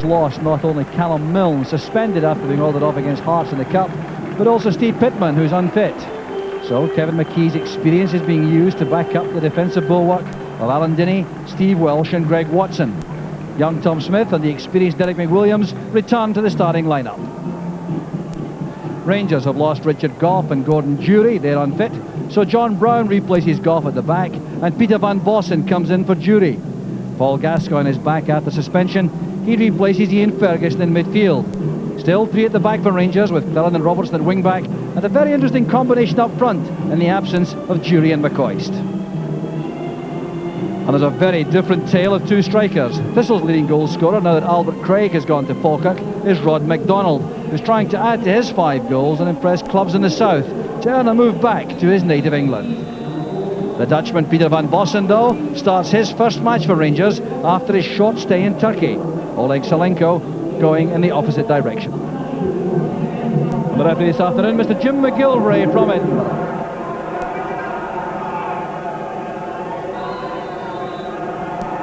lost not only Callum Milne, suspended after being ordered off against Hearts in the Cup, but also Steve Pittman, who's unfit. So Kevin McKee's experience is being used to back up the defensive bulwark of Alan Dinny, Steve Welsh and Greg Watson. Young Tom Smith and the experienced Derek McWilliams return to the starting lineup. Rangers have lost Richard Gough and Gordon Jury, they're unfit, so John Brown replaces Gough at the back and Peter Van Bossen comes in for Jury. Paul Gascoigne is back after suspension, he replaces Ian Ferguson in midfield. Still three at the back for Rangers with Dillon and Robertson at wing back, and a very interesting combination up front in the absence of Jury and McCoist. And there's a very different tale of two strikers. Thistle's leading goal scorer, now that Albert Craig has gone to Falkirk, is Rod MacDonald, who's trying to add to his 5 goals and impress clubs in the south to earn a move back to his native England. The Dutchman Peter Van Bossen, though, starts his first match for Rangers after his short stay in Turkey. Oleg Salenko going in the opposite direction. And the referee this afternoon, Mr. Jim McGilvray from Edinburgh.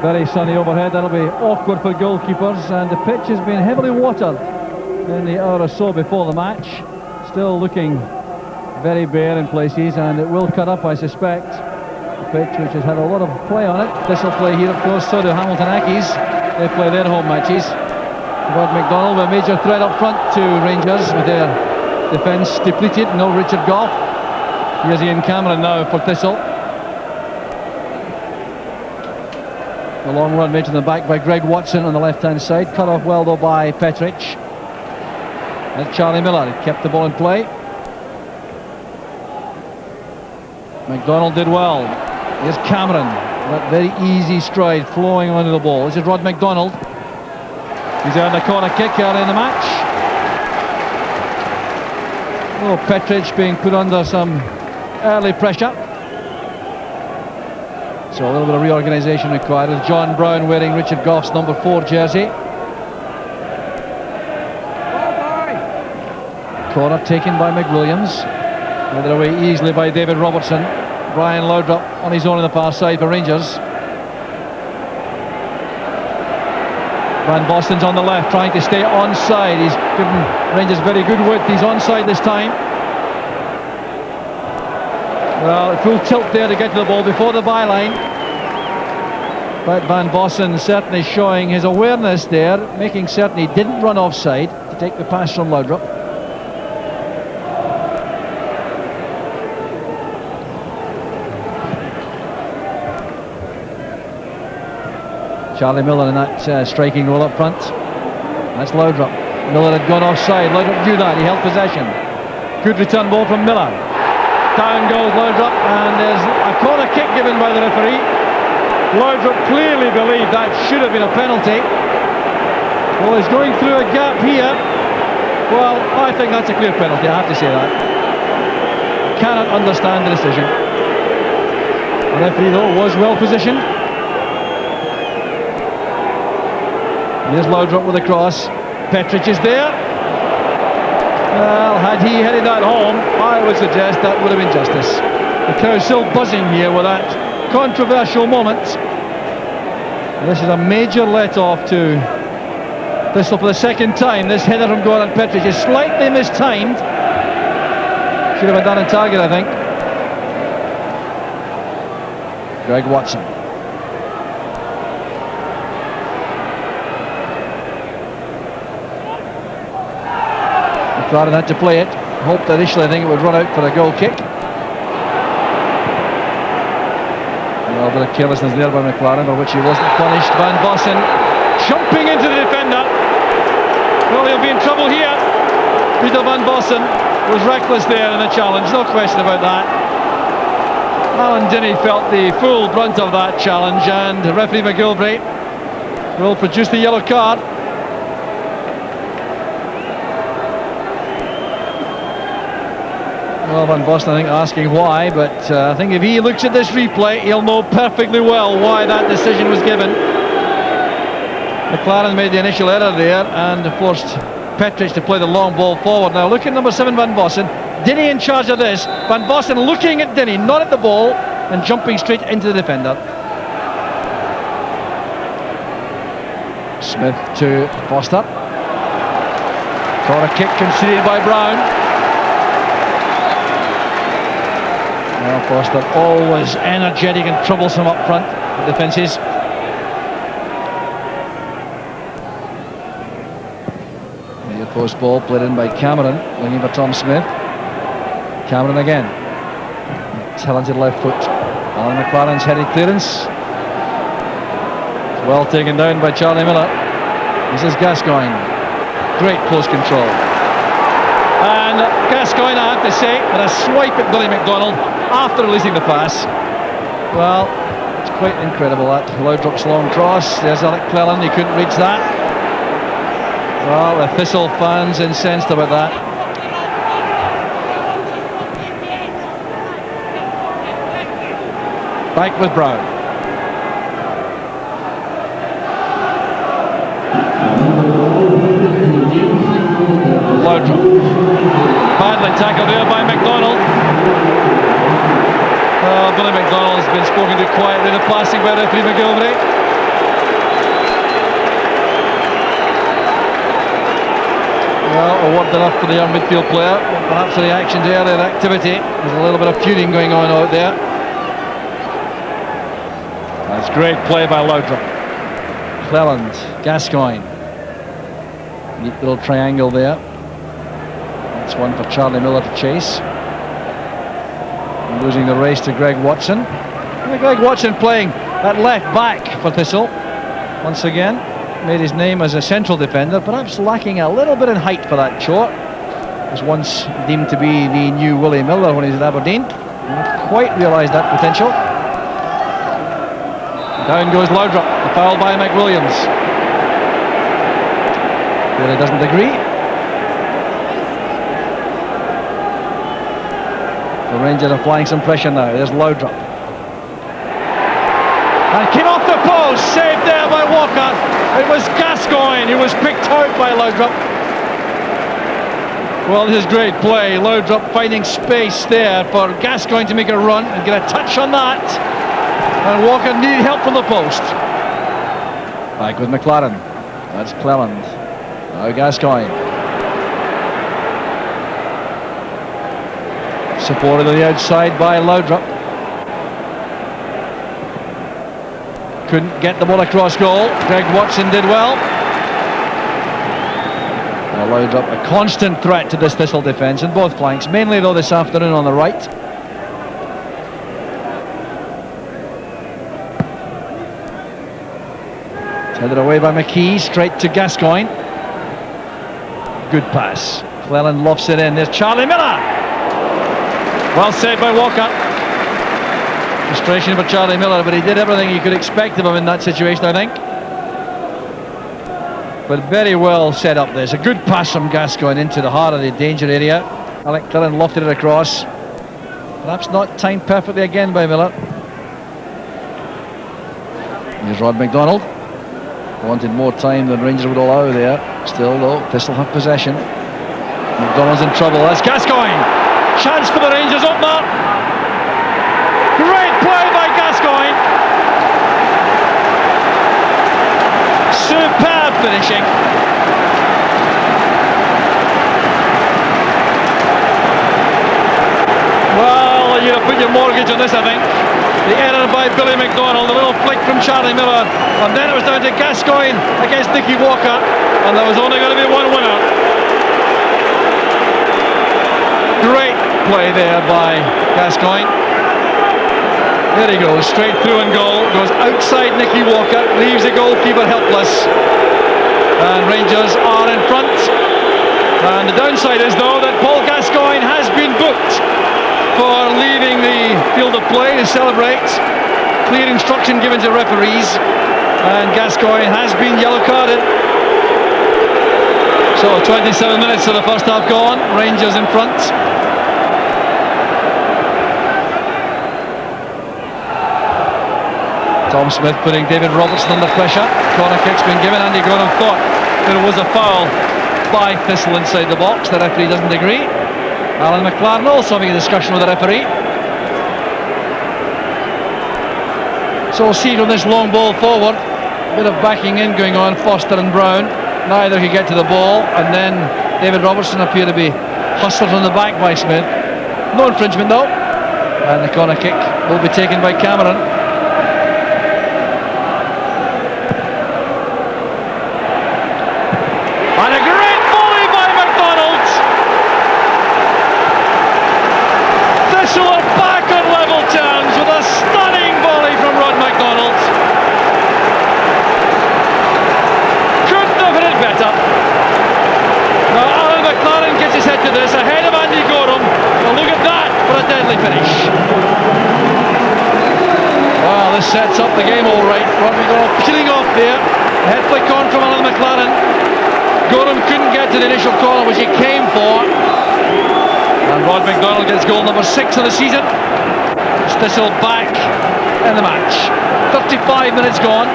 Very sunny overhead, that'll be awkward for goalkeepers, and the pitch has been heavily watered in the hour or so before the match. Still looking very bare in places, and it will cut up, I suspect. The pitch which has had a lot of play on it. This will play here, of course, so do Hamilton Accies. They play their home matches. Rod MacDonald, a major threat up front to Rangers with their defence depleted. No Richard Gough. Here's Ian Cameron now for Thistle. The long run made to the back by Greg Watson on the left-hand side. Cut off well, though, by Petric. And Charlie Miller kept the ball in play. MacDonald did well. Here's Cameron. That very easy stride flowing onto the ball. This is Rod MacDonald. He's earned a corner kick early in the match. Oh, Petric being put under some early pressure. So a little bit of reorganisation required with John Brown wearing Richard Gough's number 4 jersey. Corner taken by McWilliams. Handed away easily by David Robertson. Brian Laudrup on his own on the far side for Rangers. Van Bossen's on the left trying to stay onside. He's given Rangers very good width. He's onside this time. Well, full tilt there to get to the ball before the byline. But Van Bossen certainly showing his awareness there, making certain he didn't run offside to take the pass from Laudrup. Charlie Miller in that striking role up front. That's Laudrup. Miller had gone offside. Laudrup knew that. He held possession. Good return ball from Miller. Down goes Laudrup, and there's a corner kick given by the referee. Laudrup clearly believed that should have been a penalty. Well, he's going through a gap here. Well, I think that's a clear penalty, I have to say that. Cannot understand the decision. The referee, though, was well positioned. Here's Laudrup with a cross. Petric is there. Well, had he headed that home, I would suggest that would have been justice. The crowd's still buzzing here with that controversial moment. And this is a major let-off to Thistle for the second time. This header from Goran Petric is slightly mistimed. Should have been done in target, I think. Greg Watson. McLaren had to play it. Hoped initially, I think, it would run out for a goal kick. A little bit of carelessness there by McLaren, for which he wasn't punished. Van Bossen jumping into the defender. Well, he'll be in trouble here. Peter Van Bossen was reckless there in the challenge, no question about that. Alan Dinny felt the full brunt of that challenge, and referee McGilvray will produce the yellow card. Well, Van Bossen, I think, asking why, but I think if he looks at this replay, he'll know perfectly well why that decision was given. McLaren made the initial error there and forced Petric to play the long ball forward. Now look at number 7, Van Bossen. Dinny in charge of this. Van Bossen looking at Dinny, not at the ball, and jumping straight into the defender. Smith to Foster. Corner kick conceded by Brown. Well, Foster always energetic and troublesome up front. The defences. The post ball played in by Cameron, looking for Tom Smith. Cameron again. Talented left foot. Alan McLaren's headed clearance. Well taken down by Charlie Miller. This is Gascoigne. Great close control. And Gascoigne, I have to say, had a swipe at Billy McDonald after releasing the pass. Well, it's quite incredible that. Loudrop's long cross. There's Alec Cleland, he couldn't reach that. Well, the Thistle fans incensed about that. Back with Brown. Loudrop. Badly tackled there by McDonald. Billy McDonald has been spoken to quietly in the passing by referee McGilvery. Well, awarded enough for the young midfield player. Perhaps a reaction to earlier activity. There's a little bit of feuding going on out there. That's great play by Loudrop. Cleland, Gascoigne. Neat little triangle there. That's one for Charlie Miller to chase. Losing the race to Greg Watson. And Greg Watson playing at left back for Thistle. Once again, made his name as a central defender, perhaps lacking a little bit in height for that chore. Was once deemed to be the new Willie Miller when he was at Aberdeen. Not quite realised that potential. Down goes Loudrop, the foul by McWilliams. Really doesn't agree. The Rangers are applying some pressure now. There's Loudrop. And came off the post, saved there by Walker. It was Gascoigne who was picked out by Loudrop. Well, this is great play. Loudrop finding space there for Gascoigne to make a run and get a touch on that. And Walker needed help from the post. Back with McLaren. That's Cleland. Now Gascoigne. Supported on the outside by Loudrop. Couldn't get the ball across goal. Greg Watson did well. Loudrop a constant threat to this Thistle defence in both flanks, mainly though this afternoon on the right. Headed away by McKee, straight to Gascoigne. Good pass. Cleland lofts it in. There's Charlie Miller. Well saved by Walker. Frustration for Charlie Miller, but he did everything you could expect of him in that situation, I think. But very well set up. There's a good pass from Gascoigne into the heart of the danger area. Alec Cleland lofted it across. Perhaps not timed perfectly again by Miller. Here's Rod McDonald. Wanted more time than Rangers would allow there. Still though, Thistle have possession. McDonald's in trouble. That's Gascoigne. Chance for the Rangers opener. Great play by Gascoigne. Superb finishing. Well, you'd have put your mortgage on this, I think. The error by Billy McDonald, a little flick from Charlie Miller, and then it was down to Gascoigne against Nicky Walker, and there was only going to be one winner. Great play there by Gascoigne. There he goes, straight through and goal, goes outside Nicky Walker, leaves the goalkeeper helpless, and Rangers are in front. And the downside is though that Paul Gascoigne has been booked for leaving the field of play to celebrate. Clear instruction given to referees, and Gascoigne has been yellow carded. So 27 minutes of the first half gone, Rangers in front. Tom Smith putting David Robertson under pressure. Corner kick's been given. Andy Gordon thought there was a foul by Thistle inside the box. The referee doesn't agree. Alan McLaren also having a discussion with the referee. So we'll see from this long ball forward bit of backing in going on. Foster and Brown, neither could get to the ball, and then David Robertson appeared to be hustled from the back by Smith. No infringement though, and the corner kick will be taken by Cameron. And a great volley by McDonald. Thistle are back on level terms with a stunning volley from Rod McDonald. Couldn't have hit it better. Now Alan McLaren gets his head to this, ahead of Andy Gorham. Now look at that for a deadly finish. Wow, this sets up the game all right. Rod McDonald peeling off there. Head flick on from Alan McLaren. Gorham couldn't get to the initial corner which he came for. And Rod McDonald gets goal number 6 of the season. Thistle back in the match. 35 minutes gone.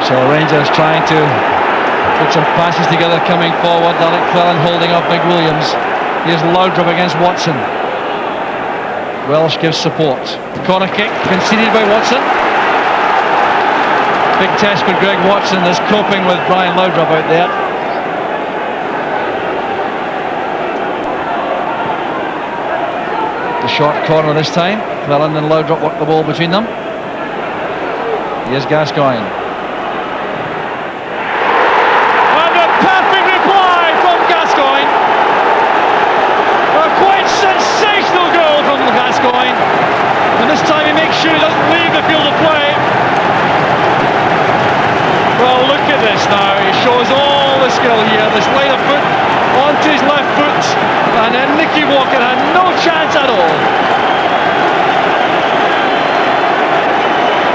So Rangers trying to put some passes together coming forward. Alec Clellan holding up McWilliams. Here's Laudrup against Watson. Welsh gives support. Corner kick conceded by Watson. Big test for Greg Watson, is coping with Brian Laudrup out there. The short corner this time. Clellan and Laudrup work the ball between them. Here's Gascoigne. And a perfect reply from Gascoigne. A quite sensational goal from Gascoigne. And this time he makes sure he doesn't leave the field of play. Well, look at this now. He shows all the skill here. This line of foot onto his left foot. And then Nicky Walker had no chance at all.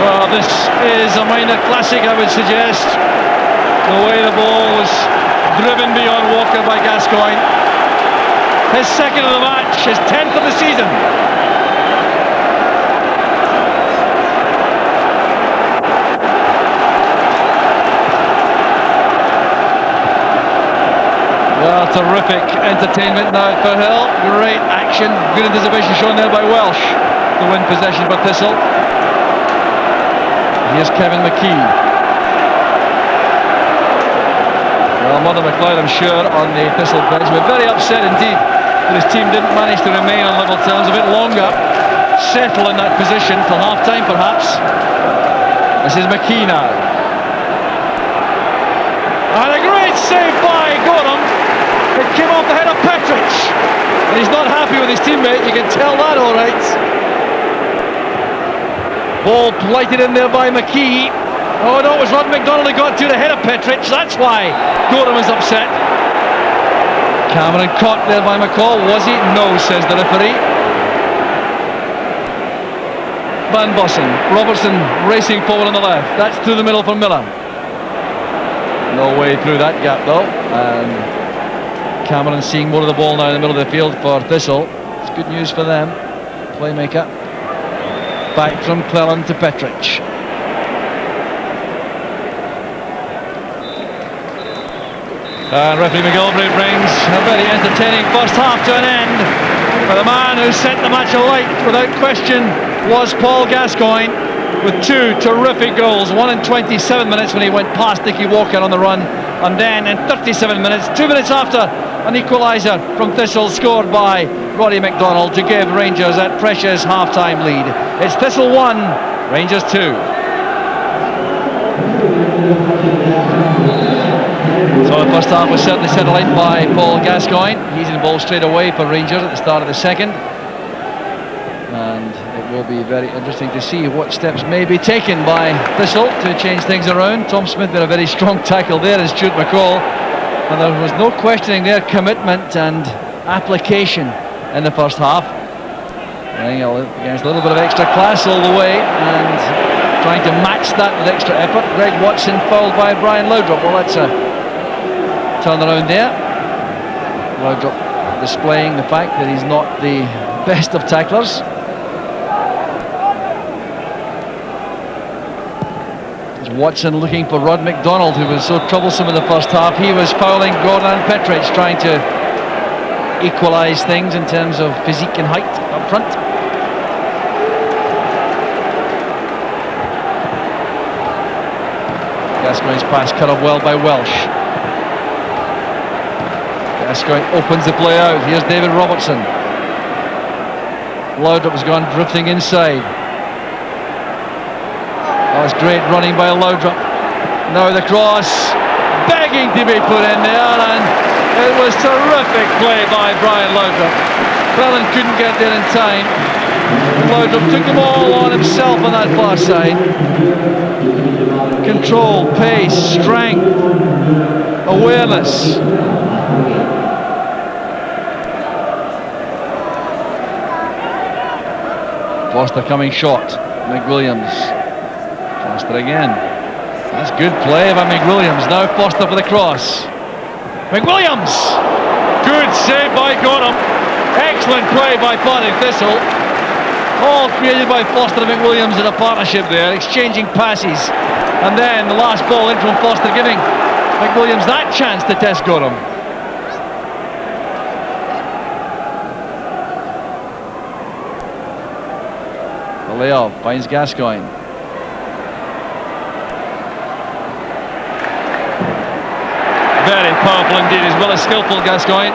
Well, this is a minor classic, I would suggest. The way the ball was driven beyond Walker by Gascoigne. His second of the match, his 10th of the season. Well, terrific entertainment now for Hill. Great action, good anticipation shown there by Welsh to win possession for Thistle. Here's Kevin McKee. Well, Mother McLeod, I'm sure, on the Thistle bench, were very upset indeed that his team didn't manage to remain on level terms a bit longer, settle in that position till half-time perhaps. This is McKee now. And a great save by Gorham. It came off the head of Petric. And he's not happy with his teammate, you can tell that all right. Ball blighted in there by McKee. Oh no, it was Rod McDonald who got to the head of Petric. That's why Gorham was upset. Cameron caught there by McCall. Was he? No, says the referee. Van Bossen. Robertson racing forward on the left. That's through the middle for Miller. No way through that gap though. And Cameron seeing more of the ball now in the middle of the field for Thistle. It's good news for them. Playmaker. Back from Clellan to Petric. And referee McGilvray brings a very entertaining first half to an end. But the man who set the match alight without question was Paul Gascoigne, with 2 terrific goals. One in 27 minutes when he went past Nicky Walker on the run, and then in 37 minutes, 2 minutes after, an equaliser from Thistle scored by Roddy McDonald to give Rangers that precious half-time lead. It's Thistle 1, Rangers 2. So the first half was certainly set alight by Paul Gascoigne. He's involved straight away for Rangers at the start of the second. And it will be very interesting to see what steps may be taken by Thistle to change things around. Tom Smith did a very strong tackle there as Stuart McCall. And there was no questioning their commitment and application in the first half. Against a little bit of extra class all the way and trying to match that with extra effort. Greg Watson fouled by Brian Laudrup. Well, that's a turn around there. Laudrup displaying the fact that he's not the best of tacklers. Watson looking for Rod McDonald, who was so troublesome in the first half. He was fouling Gordon and Petric, trying to equalise things in terms of physique and height up front. Gascoigne's pass cut off well by Welsh. Gascoigne opens the play out. Here's David Robertson. Laudrup has gone drifting inside. Oh, it's great running by Laudrup. Now the cross, begging to be put in there, and it was terrific play by Brian Laudrup. Bellin couldn't get there in time. Laudrup took them all on himself on that far side. Control, pace, strength, awareness. Foster coming short. McWilliams. Foster again. That's good play by McWilliams. Now Foster for the cross. McWilliams! Good save by Gorham. Excellent play by Partick Thistle. All created by Foster and McWilliams in a partnership there, exchanging passes. And then the last ball in from Foster, giving McWilliams that chance to test Gorham. Vallejo finds Gascoigne. Very powerful indeed, as well as skillful, Gascoigne.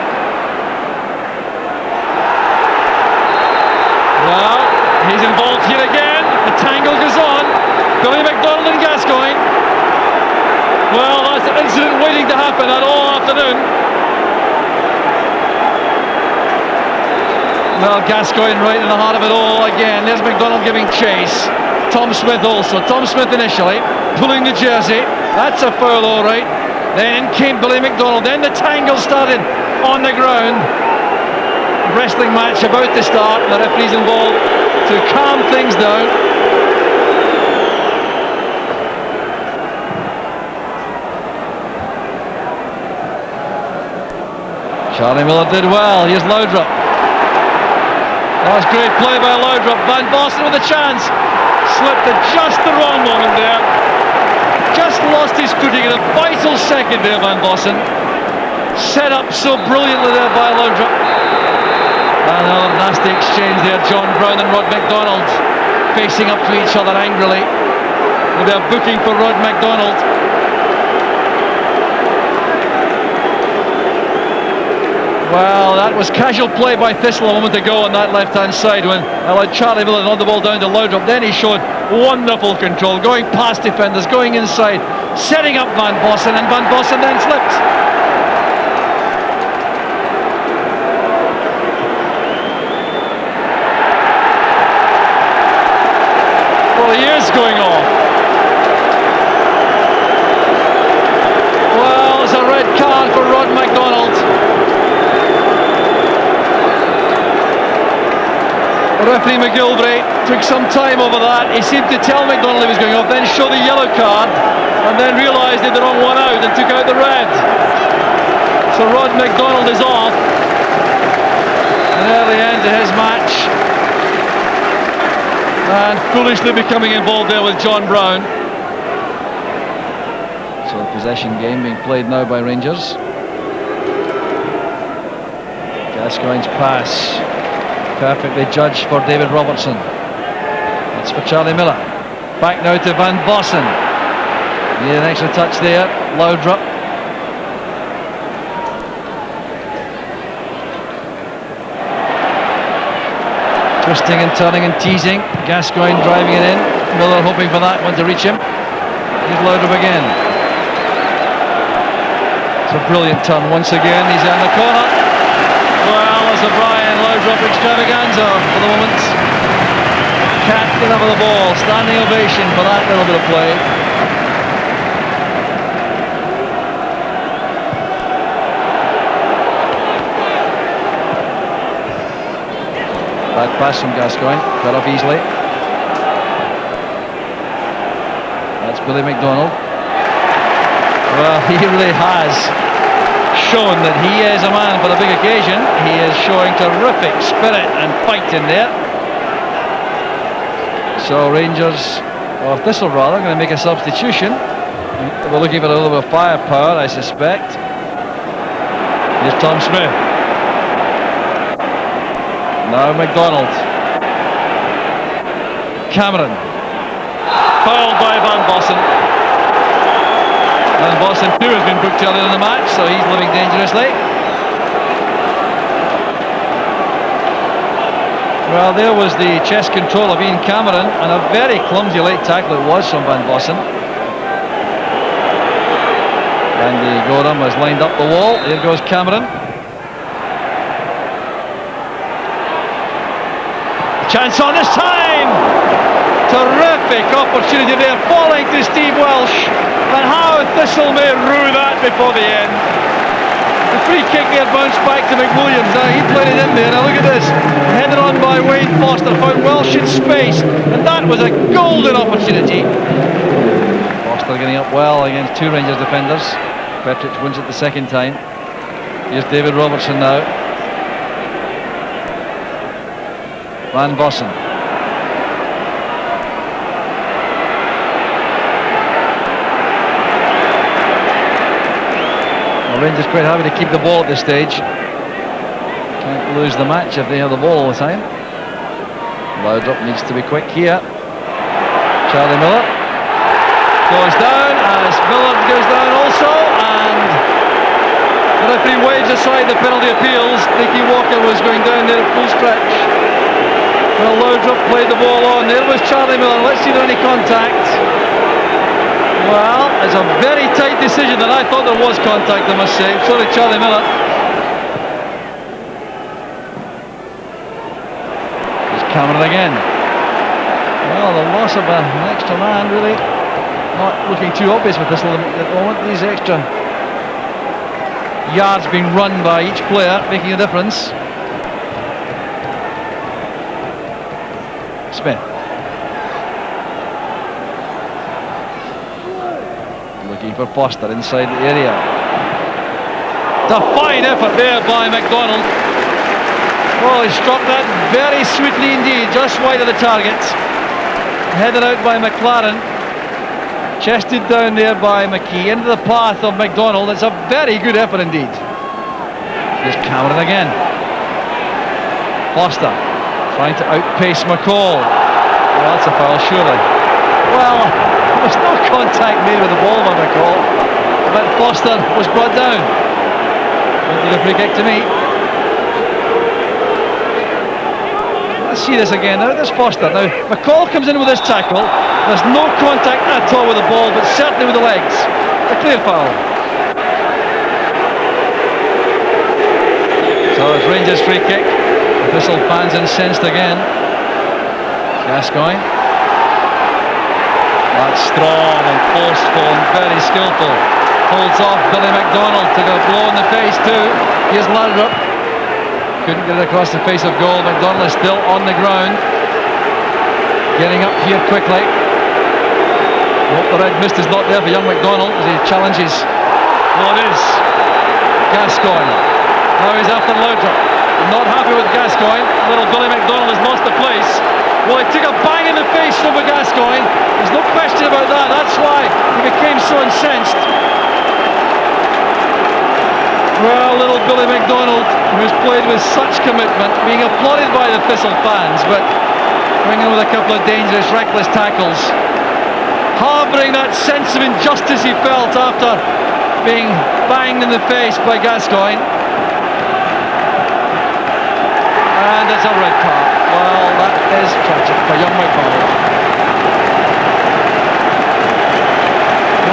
Well, he's involved here again. The tangle goes on. Billy McDonald and Gascoigne. Well, that's an incident waiting to happen all afternoon. Well, Gascoigne right in the heart of it all again. There's McDonald giving chase. Tom Smith also. Tom Smith initially pulling the jersey. That's a foul, all right. Then came Billy McDonald. Then the tangle started on the ground. Wrestling match about to start. The referee's involved to calm things down. Charlie Miller did well. Here's Laudrup. That was great play by Laudrup. Van Bossen with a chance. Slipped at just the wrong moment there. Just lost his footing in a vital second there, Van Bossen. Set up so brilliantly there by Laudrup. And another nasty exchange there. John Brown and Rod McDonald facing up to each other angrily. They're booking for Rod McDonald. Well, that was casual play by Thistle a moment ago on that left-hand side when allowed Charlie Miller to nod the ball down to Laudrup. Then he showed wonderful control, going past defenders, going inside, setting up Van Bossen, and Van Bossen then slipped. Well, he is going off. Well, it's a red card for Rod McDonald. Referee McGilvray took some time over that. He seemed to tell McDonald he was going off, then show the yellow card, and then realised he had the wrong one out and took out the red. So Rod McDonald is off. An early end to his match. And foolishly becoming involved there with John Brown. So the possession game being played now by Rangers. Gascoigne's pass. Perfectly judged for David Robertson. That's for Charlie Miller. Back now to Van Bossen. Need an extra touch there. Laudrup. Twisting and turning and teasing. Gascoigne driving it in. Miller hoping for that one to reach him. Here's Laudrup again. It's a brilliant turn once again. He's in the corner. Well, it's a Brian Laudrup extravaganza for the moment. Can't get over the ball. Standing ovation for that little bit of play. Bad pass from Gascoigne. Cut off easily. That's Billy McDonald. Well, he really has shown that he is a man for the big occasion. He is showing terrific spirit and fight in there. So Rangers Or Thistle rather, going to make a substitution. We're looking for a little bit of firepower, I suspect. Here's Tom Smith. Now McDonald. Cameron. Fouled by Van Bossen. Van Bossen too has been booked earlier in the match, so he's living dangerously. Well, there was the chest control of Ian Cameron, and a very clumsy late tackle it was from Van Bossen. Andy Gorham has lined up the wall. Here goes Cameron. Chance on this time! Terrific opportunity there, falling to Steve Welsh. And how Thistle may rue that before the end. The free kick there bounced back to McWilliams. Now he played it in there. Now look at this. Headed on by Wayne Foster. Found Welsh in space. And that was a golden opportunity. Foster getting up well against two Rangers defenders. Partick wins it the second time. Here's David Robertson now. Van Bossen. Well, Rangers quite happy to keep the ball at this stage. Can't lose the match if they have the ball all the time. Loudrup needs to be quick here. Charlie Miller goes down as Miller goes down also, and the referee waves aside the penalty appeals. Nicky Walker was going down there at full stretch. Well, Loudrup played the ball on. There was Charlie Miller. Let's see if there's any contact. Well, it's a very tight decision, and I thought there was contact, I must say. Sorry, Charlie Miller. There's Cameron again. Well, the loss of an extra man, really not looking too obvious with this at the moment. These extra yards being run by each player making a difference. Smith. Looking for Foster inside the area. It's a fine effort there by McDonald. Well, he struck that very sweetly indeed, just wide of the target. Headed out by McLaren. Chested down there by McKee. Into the path of McDonald. It's a very good effort indeed. Here's Cameron again. Foster trying to outpace McCall. Well, that's a foul, surely. Well, there was no contact made with the ball by McCall, but Foster was brought down. Went to the free kick to me. Let's see this again now. There's Foster. Now, McCall comes in with this tackle. There's no contact at all with the ball, but certainly with the legs. A clear foul. So it's Rangers free kick. Thistle fans incensed again. Gascoigne. That's strong and forceful and very skillful. Holds off Billy McDonald. Took a blow in the face too. Here's Loudrup. Couldn't get it across the face of goal. McDonald is still on the ground. Getting up here quickly. Hope the red mist is not there for young McDonald as he challenges. Well, it is. Gascoigne. Now he's after Loudrup. Not happy with Gascoigne. Little Billy McDonald has lost the place. Well, he took a bang in the face from Gascoigne. There's no question about that. That's why he became so incensed. Well, little Billy McDonald, who's played with such commitment, being applauded by the Thistle fans, but going in with a couple of dangerous, reckless tackles. Harbouring that sense of injustice he felt after being banged in the face by Gascoigne. And it's a red card. Well, that is tragic for young McDonald.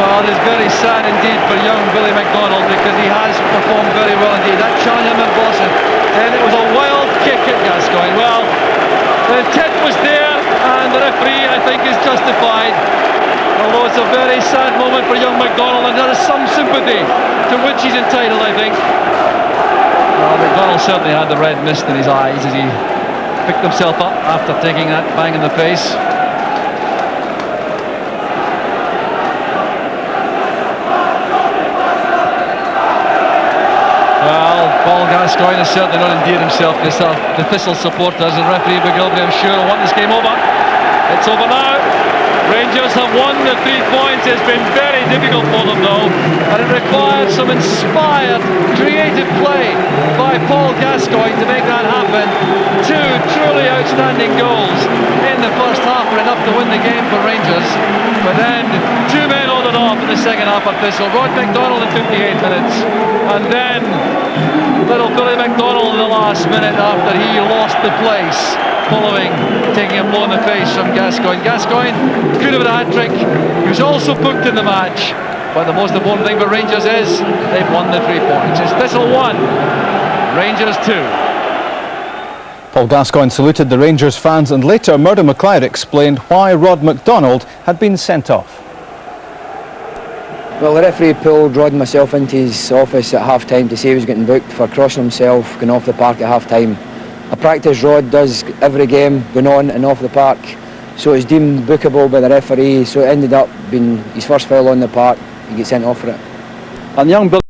Well, it is very sad indeed for young Billy McDonald because he has performed very well indeed. That challenge him in Boston, and it was a wild kick at Gascoigne. Well, the intent was there, and the referee, I think, is justified. Although it's a very sad moment for young McDonald, and there is some sympathy to which he's entitled, I think. Well, McDonald certainly had the red mist in his eyes as he picked himself up after taking that bang in the face. Well, Paul Gascoigne has certainly not endeared himself to Thistle supporters, and referee McGilvray, I'm sure, will want this game over. It's over now. Rangers have won the 3 points. It's been very difficult for them though, and it required some inspired, creative play by Paul Gascoigne to make that happen. 2 truly outstanding goals in the first half were enough to win the game for Rangers, but then 2 men ordered off in the second half of Thistle. Rod McDonald in 58 minutes, and then little Billy McDonald in the last minute after he lost the place following taking a blow in the face from Gascoigne. Gascoigne could have had a hat-trick. He was also booked in the match, but the most important thing for Rangers is they've won the 3 points. It's Thistle 1, Rangers 2. Paul Gascoigne saluted the Rangers fans, and later Murdo McLeod explained why Rod McDonald had been sent off. Well, the referee pulled Rod and myself into his office at half-time to say he was getting booked for crossing himself going off the park at half-time. A practice Rod does every game, going on and off the park, so it's deemed bookable by the referee, so it ended up being his first foul on the park. He gets sent off for it. And young Billy